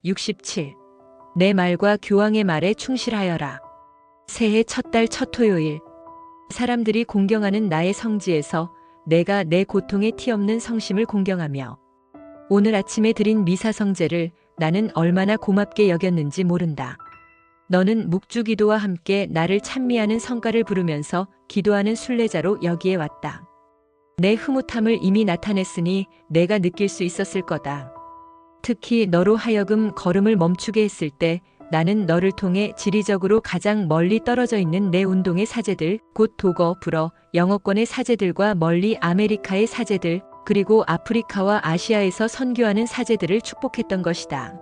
67. 내 말과 교황의 말에 충실하여라. 새해 첫 달 첫 토요일. 사람들이 공경하는 나의 성지에서 내가 내 고통의 티없는 성심을 공경하며 오늘 아침에 드린 미사 성제를 나는 얼마나 고맙게 여겼는지 모른다. 너는 묵주기도와 함께 나를 찬미하는 성가를 부르면서 기도하는 순례자로 여기에 왔다. 내 흐뭇함을 이미 나타냈으니 내가 느낄 수 있었을 거다. 특히 너로 하여금 걸음을 멈추게 했을 때 나는 너를 통해 지리적으로 가장 멀리 떨어져 있는 내 운동의 사제들, 곧 도거, 불어, 영어권의 사제들과 멀리 아메리카의 사제들, 그리고 아프리카와 아시아에서 선교하는 사제들을 축복했던 것이다.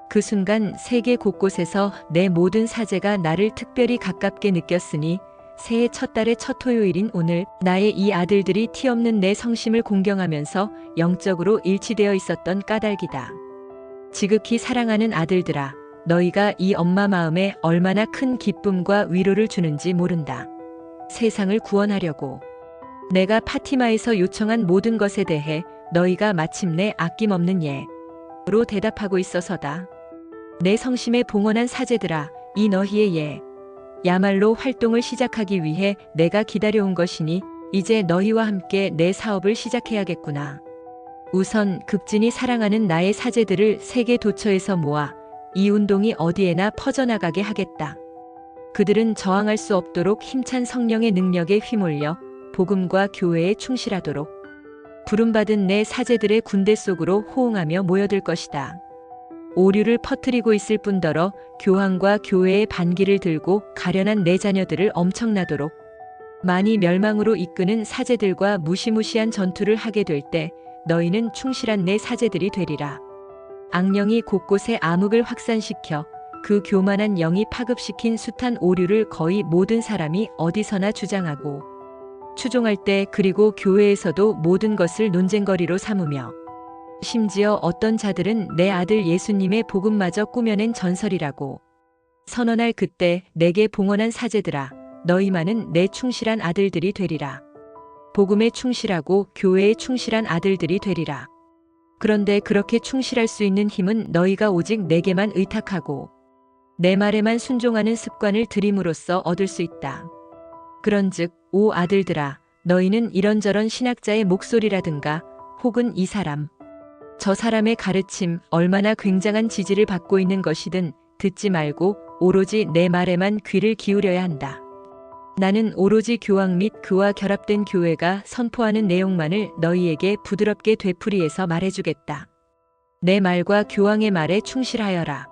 그 순간 세계 곳곳에서 내 모든 사제가 나를 특별히 가깝게 느꼈으니 새해 첫 달의 첫 토요일인 오늘 나의 이 아들들이 티없는 내 성심을 공경하면서 영적으로 일치되어 있었던 까닭이다. 지극히 사랑하는 아들들아, 너희가 이 엄마 마음에 얼마나 큰 기쁨과 위로를 주는지 모른다. 세상을 구원하려고 내가 파티마에서 요청한 모든 것에 대해 너희가 마침내 아낌없는 예로 대답하고 있어서다. 내 성심에 봉헌한 사제들아, 이 너희의 야말로 활동을 시작하기 위해 내가 기다려온 것이니 이제 너희와 함께 내 사업을 시작해야겠구나. 우선 극진히 사랑하는 나의 사제들을 세계 도처에서 모아 이 운동이 어디에나 퍼져나가게 하겠다. 그들은 저항할 수 없도록 힘찬 성령의 능력에 휘몰려 복음과 교회에 충실하도록 부름받은 내 사제들의 군대 속으로 호응하며 모여들 것이다. 오류를 퍼뜨리고 있을 뿐더러 교황과 교회의 반기를 들고 가련한 내 자녀들을 엄청나도록 많이 멸망으로 이끄는 사제들과 무시무시한 전투를 하게 될 때 너희는 충실한 내 사제들이 되리라. 악령이 곳곳에 암흑을 확산시켜 그 교만한 영이 파급시킨 숱한 오류를 거의 모든 사람이 어디서나 주장하고 추종할 때, 그리고 교회에서도 모든 것을 논쟁거리로 삼으며 심지어 어떤 자들은 내 아들 예수님의 복음마저 꾸며낸 전설이라고 선언할 그때 내게 봉헌한 사제들아, 너희만은 내 충실한 아들들이 되리라. 복음에 충실하고 교회에 충실한 아들들이 되리라. 그런데 그렇게 충실할 수 있는 힘은 너희가 오직 내게만 의탁하고 내 말에만 순종하는 습관을 들임으로써 얻을 수 있다. 그런즉 오 아들들아, 너희는 이런저런 신학자의 목소리라든가 혹은 이 사람 저 사람의 가르침, 얼마나 굉장한 지지를 받고 있는 것이든 듣지 말고 오로지 내 말에만 귀를 기울여야 한다. 나는 오로지 교황 및 그와 결합된 교회가 선포하는 내용만을 너희에게 부드럽게 되풀이해서 말해주겠다. 내 말과 교황의 말에 충실하여라.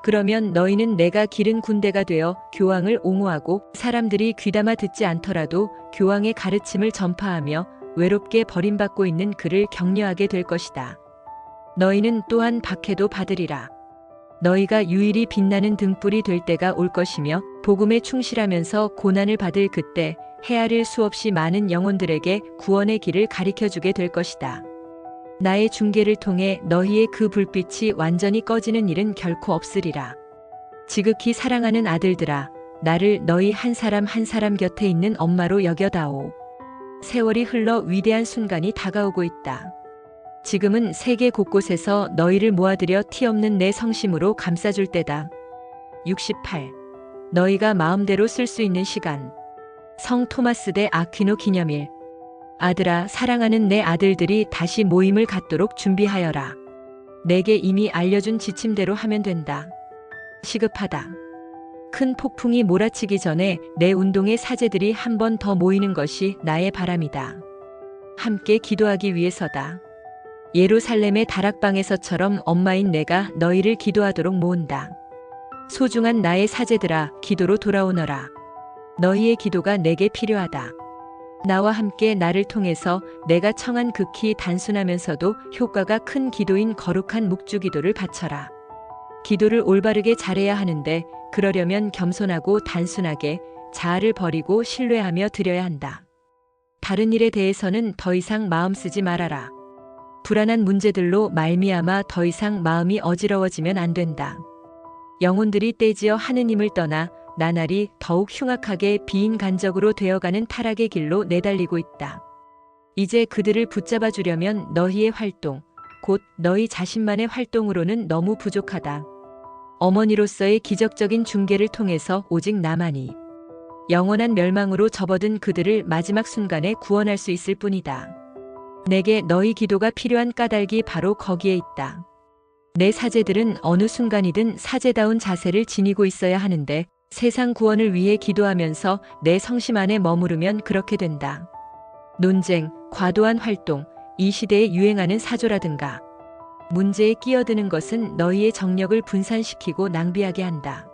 그러면 너희는 내가 기른 군대가 되어 교황을 옹호하고 사람들이 귀담아 듣지 않더라도 교황의 가르침을 전파하며 외롭게 버림받고 있는 그를 격려하게 될 것이다. 너희는 또한 박해도 받으리라. 너희가 유일히 빛나는 등불이 될 때가 올 것이며 복음에 충실하면서 고난을 받을 그때 헤아릴 수 없이 많은 영혼들에게 구원의 길을 가리켜주게 될 것이다. 나의 중계를 통해 너희의 그 불빛이 완전히 꺼지는 일은 결코 없으리라. 지극히 사랑하는 아들들아, 나를 너희 한 사람 한 사람 곁에 있는 엄마로 여겨다오. 세월이 흘러 위대한 순간이 다가오고 있다. 지금은 세계 곳곳에서 너희를 모아들여 티없는 내 성심으로 감싸줄 때다. 68. 너희가 마음대로 쓸 수 있는 시간. 성 토마스 대 아퀴노 기념일. 아들아, 사랑하는 내 아들들이 다시 모임을 갖도록 준비하여라. 내게 이미 알려준 지침대로 하면 된다. 시급하다. 큰 폭풍이 몰아치기 전에 내 운동의 사제들이 한 번 더 모이는 것이 나의 바람이다. 함께 기도하기 위해서다. 예루살렘의 다락방에서처럼 엄마인 내가 너희를 기도하도록 모은다. 소중한 나의 사제들아, 기도로 돌아오너라. 너희의 기도가 내게 필요하다. 나와 함께 나를 통해서 내가 청한 극히 단순하면서도 효과가 큰 기도인 거룩한 묵주기도를 바쳐라. 기도를 올바르게 잘해야 하는데 그러려면 겸손하고 단순하게 자아를 버리고 신뢰하며 드려야 한다. 다른 일에 대해서는 더 이상 마음 쓰지 말아라. 불안한 문제들로 말미암아 더 이상 마음이 어지러워지면 안 된다. 영혼들이 떼지어 하느님을 떠나 나날이 더욱 흉악하게 비인간적으로 되어가는 타락의 길로 내달리고 있다. 이제 그들을 붙잡아 주려면 너희의 활동, 곧 너희 자신만의 활동으로는 너무 부족하다. 어머니로서의 기적적인 중개를 통해서 오직 나만이 영원한 멸망으로 접어든 그들을 마지막 순간에 구원할 수 있을 뿐이다. 내게 너희 기도가 필요한 까닭이 바로 거기에 있다. 내 사제들은 어느 순간이든 사제다운 자세를 지니고 있어야 하는데 세상 구원을 위해 기도하면서 내 성심 안에 머무르면 그렇게 된다. 논쟁, 과도한 활동, 이 시대에 유행하는 사조라든가 문제에 끼어드는 것은 너희의 정력을 분산시키고 낭비하게 한다.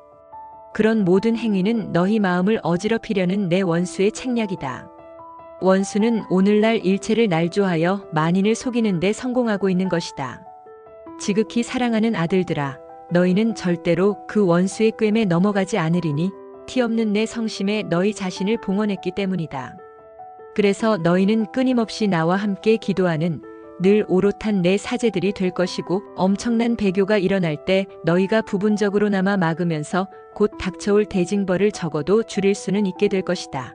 그런 모든 행위는 너희 마음을 어지럽히려는 내 원수의 책략이다. 원수는 오늘날 일체를 날조하여 만인을 속이는 데 성공하고 있는 것이다. 지극히 사랑하는 아들들아, 너희는 절대로 그 원수의 꿰매 넘어가지 않으리니 티없는 내 성심에 너희 자신을 봉헌했기 때문이다. 그래서 너희는 끊임없이 나와 함께 기도하는 늘 오롯한 내 사제들이 될 것이고 엄청난 배교가 일어날 때 너희가 부분적으로나마 막으면서 곧 닥쳐올 대징벌을 적어도 줄일 수는 있게 될 것이다.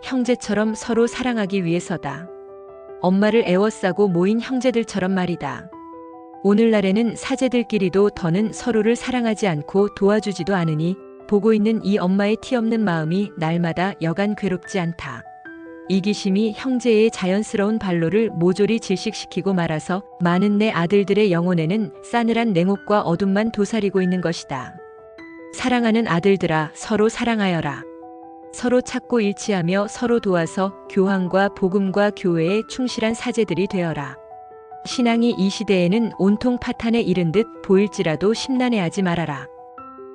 형제처럼 서로 사랑하기 위해서다. 엄마를 애워싸고 모인 형제들처럼 말이다. 오늘날에는 사제들끼리도 더는 서로를 사랑하지 않고 도와주지도 않으니 보고 있는 이 엄마의 티없는 마음이 날마다 여간 괴롭지 않다. 이기심이 형제의 자연스러운 발로를 모조리 질식시키고 말아서 많은 내 아들들의 영혼에는 싸늘한 냉혹과 어둠만 도사리고 있는 것이다. 사랑하는 아들들아, 서로 사랑하여라. 서로 찾고 일치하며 서로 도와서 교황과 복음과 교회에 충실한 사제들이 되어라. 신앙이 이 시대에는 온통 파탄에 이른 듯 보일지라도 심란해하지 말아라.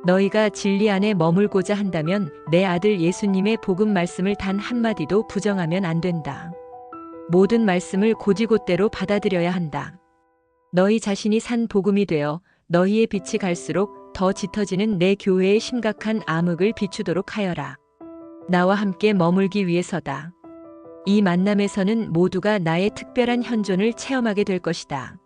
너희가 진리 안에 머물고자 한다면 내 아들 예수님의 복음 말씀을 단 한마디도 부정하면 안 된다. 모든 말씀을 곧이곧대로 받아들여야 한다. 너희 자신이 산 복음이 되어 너희의 빛이 갈수록 더 짙어지는 내 교회의 심각한 암흑을 비추도록 하여라. 나와 함께 머물기 위해서다. 이 만남에서는 모두가 나의 특별한 현존을 체험하게 될 것이다.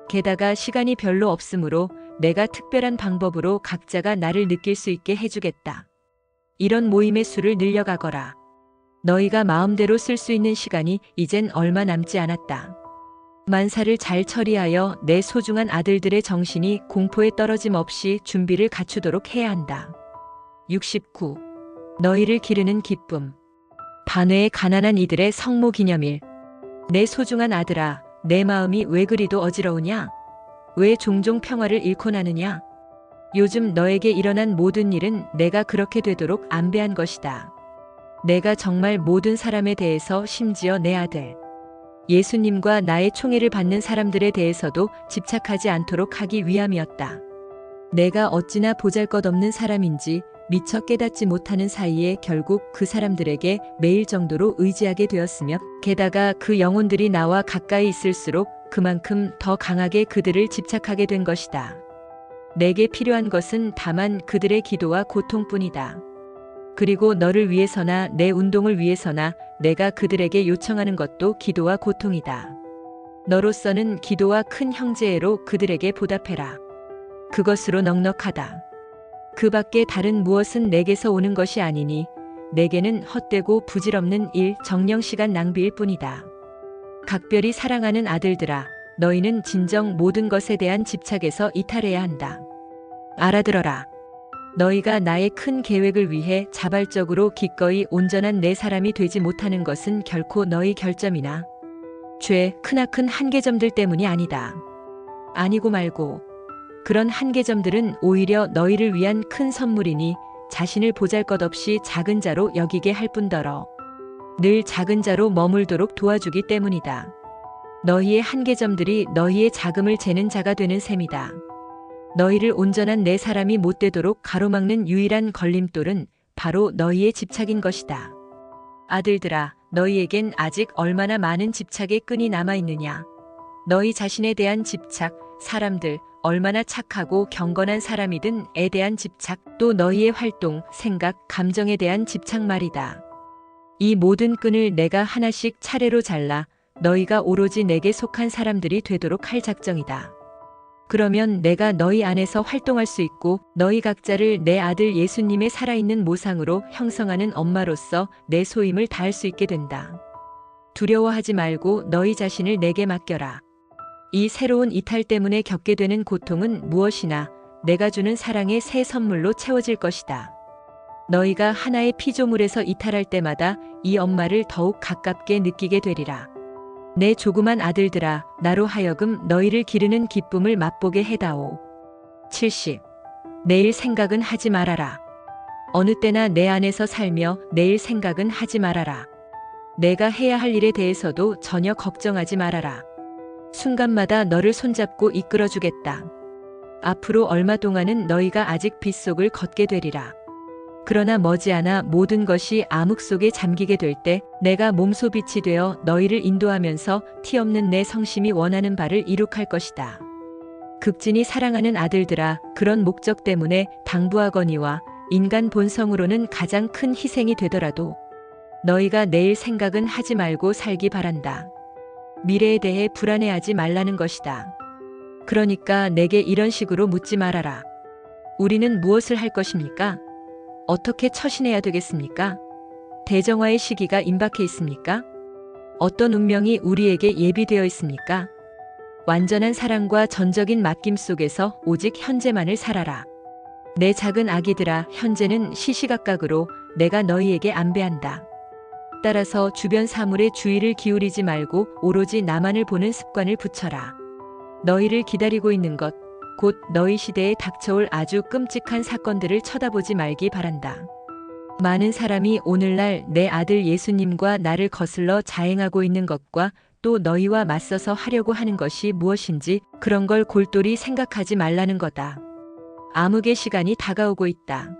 게다가 시간이 별로 없으므로 내가 특별한 방법으로 각자가 나를 느낄 수 있게 해주겠다. 이런 모임의 수를 늘려가거라. 너희가 마음대로 쓸 수 있는 시간이 이젠 얼마 남지 않았다. 만사를 잘 처리하여 내 소중한 아들들의 정신이 공포에 떨어짐 없이 준비를 갖추도록 해야 한다. 69. 너희를 기르는 기쁨. 반회의 가난한 이들의 성모 기념일. 내 소중한 아들아, 내 마음이 왜 그리도 어지러우냐? 왜 종종 평화를 잃곤 하느냐? 요즘 너에게 일어난 모든 일은 내가 그렇게 되도록 안배한 것이다. 내가 정말 모든 사람에 대해서, 심지어 내 아들 예수님과 나의 총애를 받는 사람들에 대해서도 집착하지 않도록 하기 위함이었다. 내가 어찌나 보잘것없는 사람인지 미처 깨닫지 못하는 사이에 결국 그 사람들에게 매일 정도로 의지하게 되었으며 게다가 그 영혼들이 나와 가까이 있을수록 그만큼 더 강하게 그들을 집착하게 된 것이다. 내게 필요한 것은 다만 그들의 기도와 고통뿐이다. 그리고 너를 위해서나 내 운동을 위해서나 내가 그들에게 요청하는 것도 기도와 고통이다. 너로서는 기도와 큰 형제애로 그들에게 보답해라. 그것으로 넉넉하다. 그 밖에 다른 무엇은 내게서 오는 것이 아니니 내게는 헛되고 부질없는 일, 정령 시간 낭비일 뿐이다. 각별히 사랑하는 아들들아, 너희는 진정 모든 것에 대한 집착에서 이탈해야 한다. 알아들어라. 너희가 나의 큰 계획을 위해 자발적으로 기꺼이 온전한 내 사람이 되지 못하는 것은 결코 너희 결점이나 죄, 크나큰 한계점들 때문이 아니다. 아니고 말고 그런 한계점들은 오히려 너희를 위한 큰 선물이니 자신을 보잘것없이 작은 자로 여기게 할 뿐더러 늘 작은 자로 머물도록 도와주기 때문이다. 너희의 한계점들이 너희의 자금을 재는 자가 되는 셈이다. 너희를 온전한 내 사람이 못 되도록 가로막는 유일한 걸림돌은 바로 너희의 집착인 것이다. 아들들아, 너희에겐 아직 얼마나 많은 집착의 끈이 남아있느냐. 너희 자신에 대한 집착, 사람들, 얼마나 착하고 경건한 사람이든에 대한 집착, 또 너희의 활동, 생각, 감정에 대한 집착 말이다. 이 모든 끈을 내가 하나씩 차례로 잘라 너희가 오로지 내게 속한 사람들이 되도록 할 작정이다. 그러면 내가 너희 안에서 활동할 수 있고 너희 각자를 내 아들 예수님의 살아있는 모상으로 형성하는 엄마로서 내 소임을 다할 수 있게 된다. 두려워하지 말고 너희 자신을 내게 맡겨라. 이 새로운 이탈 때문에 겪게 되는 고통은 무엇이나 내가 주는 사랑의 새 선물로 채워질 것이다. 너희가 하나의 피조물에서 이탈할 때마다 이 엄마를 더욱 가깝게 느끼게 되리라. 내 조그만 아들들아, 나로 하여금 너희를 기르는 기쁨을 맛보게 해다오. 70. 내일 생각은 하지 말아라. 어느 때나 내 안에서 살며 내일 생각은 하지 말아라. 내가 해야 할 일에 대해서도 전혀 걱정하지 말아라. 순간마다 너를 손잡고 이끌어주겠다. 앞으로 얼마 동안은 너희가 아직 빗속을 걷게 되리라. 그러나 머지않아 모든 것이 암흑 속에 잠기게 될 때 내가 몸소빛이 되어 너희를 인도하면서 티 없는 내 성심이 원하는 바를 이룩할 것이다. 극진히 사랑하는 아들들아, 그런 목적 때문에 당부하거니와 인간 본성으로는 가장 큰 희생이 되더라도 너희가 내일 생각은 하지 말고 살기 바란다. 미래에 대해 불안해하지 말라는 것이다. 그러니까 내게 이런 식으로 묻지 말아라. 우리는 무엇을 할 것입니까? 어떻게 처신해야 되겠습니까? 대정화의 시기가 임박해 있습니까? 어떤 운명이 우리에게 예비되어 있습니까? 완전한 사랑과 전적인 맡김 속에서 오직 현재만을 살아라. 내 작은 아기들아, 현재는 시시각각으로 내가 너희에게 안배한다. 따라서 주변 사물에 주의를 기울이지 말고 오로지 나만을 보는 습관을 붙여라. 너희를 기다리고 있는 것, 곧 너희 시대에 닥쳐올 아주 끔찍한 사건들을 쳐다보지 말기 바란다. 많은 사람이 오늘날 내 아들 예수님과 나를 거슬러 자행하고 있는 것과 또 너희와 맞서서 하려고 하는 것이 무엇인지 그런 걸 골똘히 생각하지 말라는 거다. 암흑의 시간이 다가오고 있다.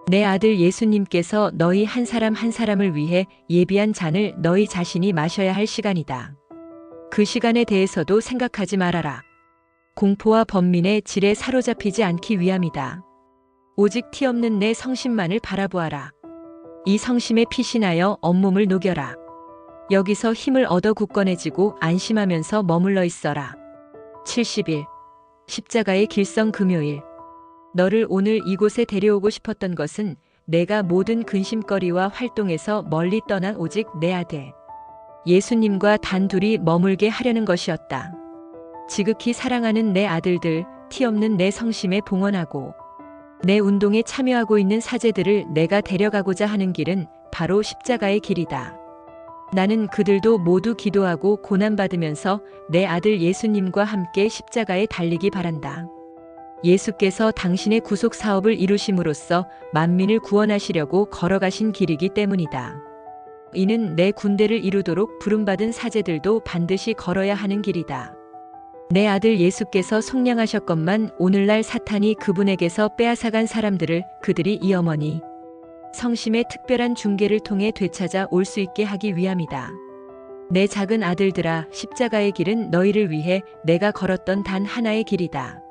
내 아들 예수님께서 너희 한 사람 한 사람을 위해 예비한 잔을 너희 자신이 마셔야 할 시간이다. 그 시간에 대해서도 생각하지 말아라. 공포와 번민의 질에 사로잡히지 않기 위함이다. 오직 티 없는 내 성심만을 바라보아라. 이 성심에 피신하여 온몸을 녹여라. 여기서 힘을 얻어 굳건해지고 안심하면서 머물러 있어라. 70일 십자가의 길성 금요일. 너를 오늘 이곳에 데려오고 싶었던 것은 내가 모든 근심거리와 활동에서 멀리 떠난 오직 내 아들 예수님과 단둘이 머물게 하려는 것이었다. 지극히 사랑하는 내 아들들, 티 없는 내 성심에 봉헌하고 내 운동에 참여하고 있는 사제들을 내가 데려가고자 하는 길은 바로 십자가의 길이다. 나는 그들도 모두 기도하고 고난받으면서 내 아들 예수님과 함께 십자가에 달리기 바란다. 예수께서 당신의 구속 사업을 이루심으로써 만민을 구원하시려고 걸어가신 길이기 때문이다. 이는 내 군대를 이루도록 부름받은 사제들도 반드시 걸어야 하는 길이다. 내 아들 예수께서 속량하셨건만 오늘날 사탄이 그분에게서 빼앗아간 사람들을 그들이 이 어머니 성심의 특별한 중계를 통해 되찾아 올 수 있게 하기 위함이다. 내 작은 아들들아, 십자가의 길은 너희를 위해 내가 걸었던 단 하나의 길이다.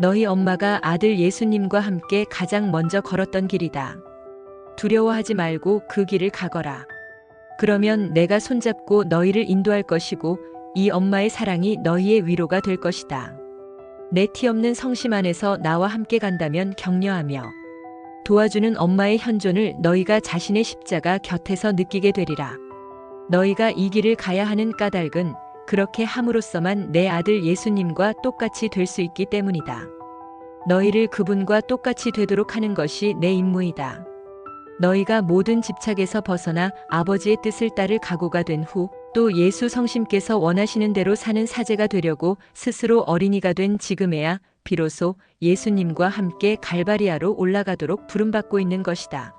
너희 엄마가 아들 예수님과 함께 가장 먼저 걸었던 길이다. 두려워하지 말고 그 길을 가거라. 그러면 내가 손잡고 너희를 인도할 것이고 이 엄마의 사랑이 너희의 위로가 될 것이다. 내 티 없는 성심 안에서 나와 함께 간다면 격려하며 도와주는 엄마의 현존을 너희가 자신의 십자가 곁에서 느끼게 되리라. 너희가 이 길을 가야 하는 까닭은 그렇게 함으로써만 내 아들 예수님과 똑같이 될 수 있기 때문이다. 너희를 그분과 똑같이 되도록 하는 것이 내 임무이다. 너희가 모든 집착에서 벗어나 아버지의 뜻을 따를 각오가 된 후 또 예수 성심께서 원하시는 대로 사는 사제가 되려고 스스로 어린이가 된 지금에야 비로소 예수님과 함께 갈바리아로 올라가도록 부름받고 있는 것이다.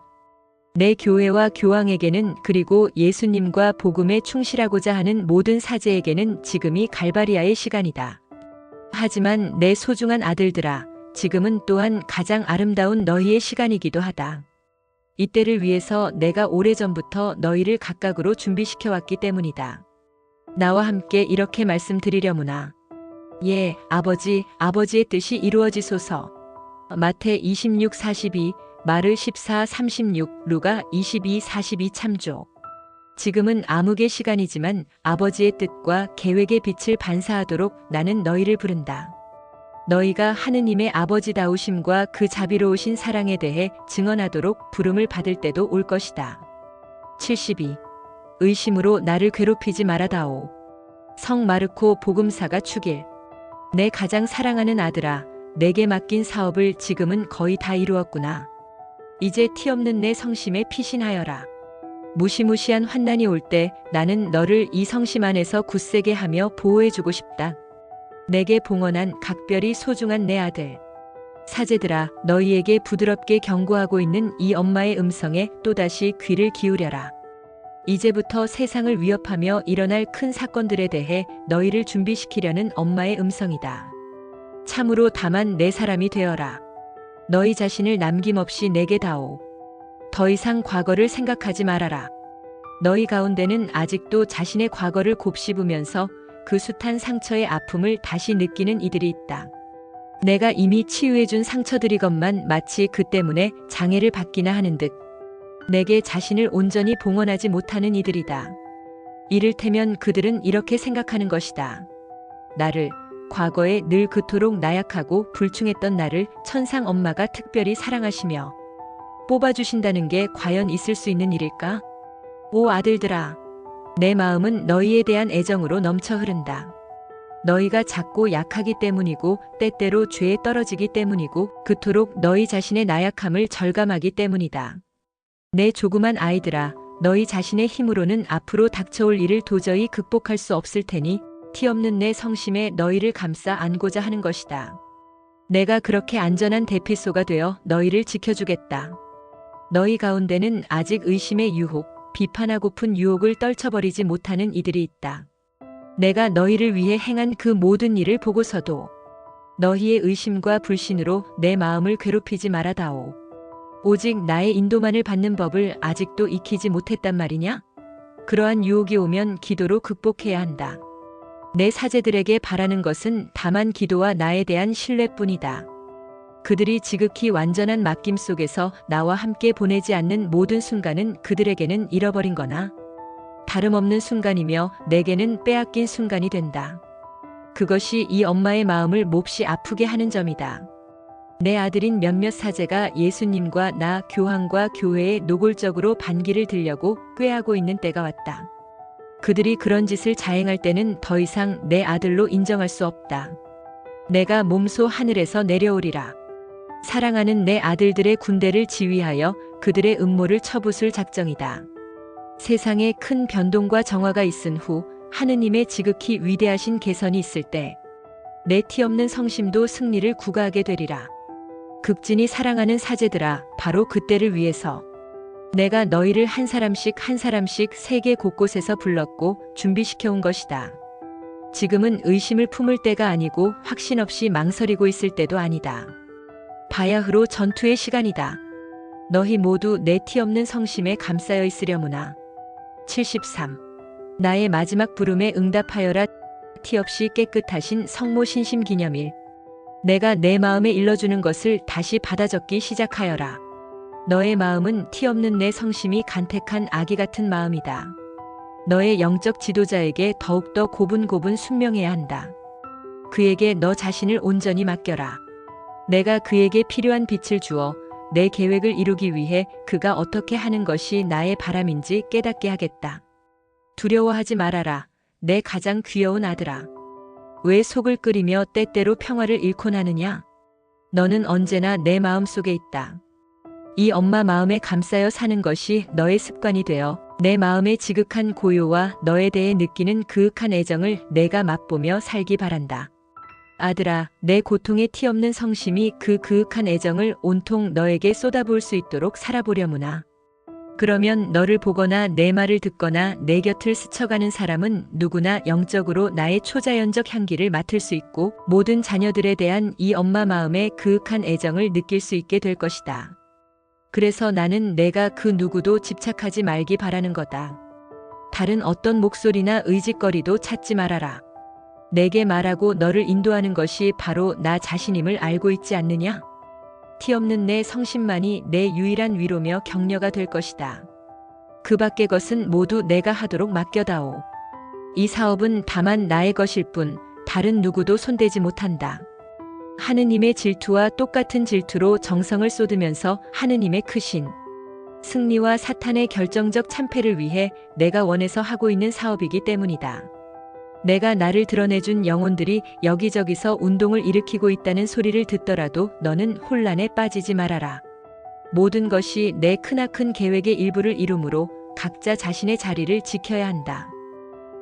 내 교회와 교황에게는 그리고 예수님과 복음에 충실하고자 하는 모든 사제에게는 지금이 갈바리아의 시간이다. 하지만 내 소중한 아들들아, 지금은 또한 가장 아름다운 너희의 시간이기도 하다. 이때를 위해서 내가 오래전부터 너희를 각각으로 준비시켜왔기 때문이다. 나와 함께 이렇게 말씀드리려무나. 예, 아버지, 아버지의 뜻이 이루어지소서. 마태 26:42, 마르 14:36, 루가 22:42 참조. 지금은 암흑의 시간이지만 아버지의 뜻과 계획의 빛을 반사하도록 나는 너희를 부른다. 너희가 하느님의 아버지다우심과 그 자비로우신 사랑에 대해 증언하도록 부름을 받을 때도 올 것이다. 72. 의심으로 나를 괴롭히지 말아다오. 성 마르코 복음사가 축일. 내 가장 사랑하는 아들아, 내게 맡긴 사업을 지금은 거의 다 이루었구나. 이제 티없는 내 성심에 피신하여라. 무시무시한 환난이 올 때 나는 너를 이 성심 안에서 굳세게 하며 보호해주고 싶다. 내게 봉헌한 각별히 소중한 내 아들. 사제들아, 너희에게 부드럽게 경고하고 있는 이 엄마의 음성에 또다시 귀를 기울여라. 이제부터 세상을 위협하며 일어날 큰 사건들에 대해 너희를 준비시키려는 엄마의 음성이다. 참으로 다만 내 사람이 되어라. 너희 자신을 남김없이 내게 다오. 더 이상 과거를 생각하지 말아라. 너희 가운데는 아직도 자신의 과거를 곱씹으면서 그 숱한 상처의 아픔을 다시 느끼는 이들이 있다. 내가 이미 치유해준 상처들이건만 마치 그 때문에 장애를 받기나 하는 듯 내게 자신을 온전히 봉헌하지 못하는 이들이다. 이를테면 그들은 이렇게 생각하는 것이다. 나를, 과거에 늘 그토록 나약하고 불충했던 나를 천상 엄마가 특별히 사랑하시며 뽑아주신다는 게 과연 있을 수 있는 일일까? 오 아들들아, 내 마음은 너희에 대한 애정으로 넘쳐 흐른다. 너희가 작고 약하기 때문이고 때때로 죄에 떨어지기 때문이고 그토록 너희 자신의 나약함을 절감하기 때문이다. 내 조그만 아이들아, 너희 자신의 힘으로는 앞으로 닥쳐올 일을 도저히 극복할 수 없을 테니 티없는 내 성심에 너희를 감싸 안고자 하는 것이다. 내가 그렇게 안전한 대피소가 되어 너희를 지켜주겠다. 너희 가운데는 아직 의심의 유혹, 비판하고픈 유혹을 떨쳐버리지 못하는 이들이 있다. 내가 너희를 위해 행한 그 모든 일을 보고서도 너희의 의심과 불신으로 내 마음을 괴롭히지 말아다오. 오직 나의 인도만을 받는 법을 아직도 익히지 못했단 말이냐? 그러한 유혹이 오면 기도로 극복해야 한다. 내 사제들에게 바라는 것은 다만 기도와 나에 대한 신뢰뿐이다. 그들이 지극히 완전한 맡김 속에서 나와 함께 보내지 않는 모든 순간은 그들에게는 잃어버린 거나 다름없는 순간이며 내게는 빼앗긴 순간이 된다. 그것이 이 엄마의 마음을 몹시 아프게 하는 점이다. 내 아들인 몇몇 사제가 예수님과 나 교황과 교회에 노골적으로 반기를 들려고 꾀하고 있는 때가 왔다. 그들이 그런 짓을 자행할 때는 더 이상 내 아들로 인정할 수 없다. 내가 몸소 하늘에서 내려오리라. 사랑하는 내 아들들의 군대를 지휘하여 그들의 음모를 쳐부술 작정이다. 세상에 큰 변동과 정화가 있은 후 하느님의 지극히 위대하신 계선이 있을 때 내 티없는 성심도 승리를 구가하게 되리라. 극진히 사랑하는 사제들아, 바로 그때를 위해서 내가 너희를 한 사람씩 한 사람씩 세계 곳곳에서 불렀고 준비시켜온 것이다. 지금은 의심을 품을 때가 아니고 확신 없이 망설이고 있을 때도 아니다. 바야흐로 전투의 시간이다. 너희 모두 내 티없는 성심에 감싸여 있으려무나. 73. 나의 마지막 부름에 응답하여라. 티없이 깨끗하신 성모 신심 기념일. 내가 내 마음에 일러주는 것을 다시 받아 적기 시작하여라. 너의 마음은 티없는 내 성심이 간택한 아기 같은 마음이다. 너의 영적 지도자에게 더욱더 고분고분 순명해야 한다. 그에게 너 자신을 온전히 맡겨라. 내가 그에게 필요한 빛을 주어 내 계획을 이루기 위해 그가 어떻게 하는 것이 나의 바람인지 깨닫게 하겠다. 두려워하지 말아라. 내 가장 귀여운 아들아. 왜 속을 끓이며 때때로 평화를 잃곤 하느냐? 너는 언제나 내 마음 속에 있다. 이 엄마 마음에 감싸여 사는 것이 너의 습관이 되어 내 마음의 지극한 고요와 너에 대해 느끼는 그윽한 애정을 내가 맛보며 살기 바란다. 아들아, 내 고통의 티없는 성심이 그 그윽한 애정을 온통 너에게 쏟아부을 수 있도록 살아보려무나. 그러면 너를 보거나 내 말을 듣거나 내 곁을 스쳐가는 사람은 누구나 영적으로 나의 초자연적 향기를 맡을 수 있고 모든 자녀들에 대한 이 엄마 마음의 그윽한 애정을 느낄 수 있게 될 것이다. 그래서 나는 내가 그 누구도 집착하지 말기 바라는 거다. 다른 어떤 목소리나 의짓거리도 찾지 말아라. 내게 말하고 너를 인도하는 것이 바로 나 자신임을 알고 있지 않느냐? 티없는 내 성심만이 내 유일한 위로며 격려가 될 것이다. 그 밖의 것은 모두 내가 하도록 맡겨다오. 이 사업은 다만 나의 것일 뿐 다른 누구도 손대지 못한다. 하느님의 질투와 똑같은 질투로 정성을 쏟으면서 하느님의 크신 승리와 사탄의 결정적 참패를 위해 내가 원해서 하고 있는 사업이기 때문이다. 내가 나를 드러내준 영혼들이 여기저기서 운동을 일으키고 있다는 소리를 듣더라도 너는 혼란에 빠지지 말아라. 모든 것이 내 크나큰 계획의 일부를 이루므로 각자 자신의 자리를 지켜야 한다.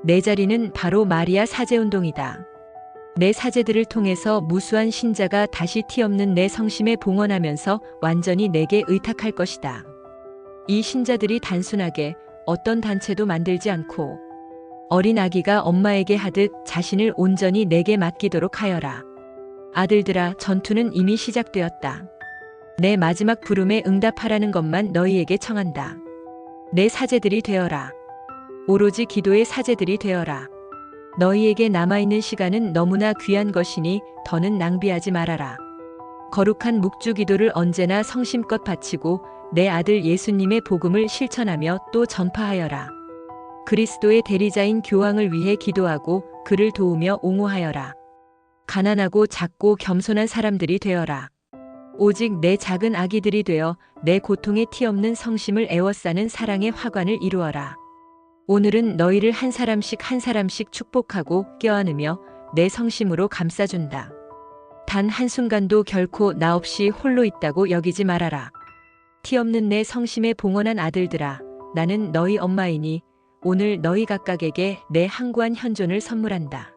내 자리는 바로 마리아 사제운동이다. 내 사제들을 통해서 무수한 신자가 다시 티없는 내 성심에 봉헌하면서 완전히 내게 의탁할 것이다. 이 신자들이 단순하게 어떤 단체도 만들지 않고 어린 아기가 엄마에게 하듯 자신을 온전히 내게 맡기도록 하여라. 아들들아, 전투는 이미 시작되었다. 내 마지막 부름에 응답하라는 것만 너희에게 청한다. 내 사제들이 되어라. 오로지 기도의 사제들이 되어라. 너희에게 남아있는 시간은 너무나 귀한 것이니 더는 낭비하지 말아라. 거룩한 묵주 기도를 언제나 성심껏 바치고 내 아들 예수님의 복음을 실천하며 또 전파하여라. 그리스도의 대리자인 교황을 위해 기도하고 그를 도우며 옹호하여라. 가난하고 작고 겸손한 사람들이 되어라. 오직 내 작은 아기들이 되어 내 고통에 티없는 성심을 애워싸는 사랑의 화관을 이루어라. 오늘은 너희를 한 사람씩 한 사람씩 축복하고 껴안으며 내 성심으로 감싸준다. 단 한순간도 결코 나 없이 홀로 있다고 여기지 말아라. 티없는 내 성심에 봉헌한 아들들아, 나는 너희 엄마이니 오늘 너희 각각에게 내 항구한 현존을 선물한다.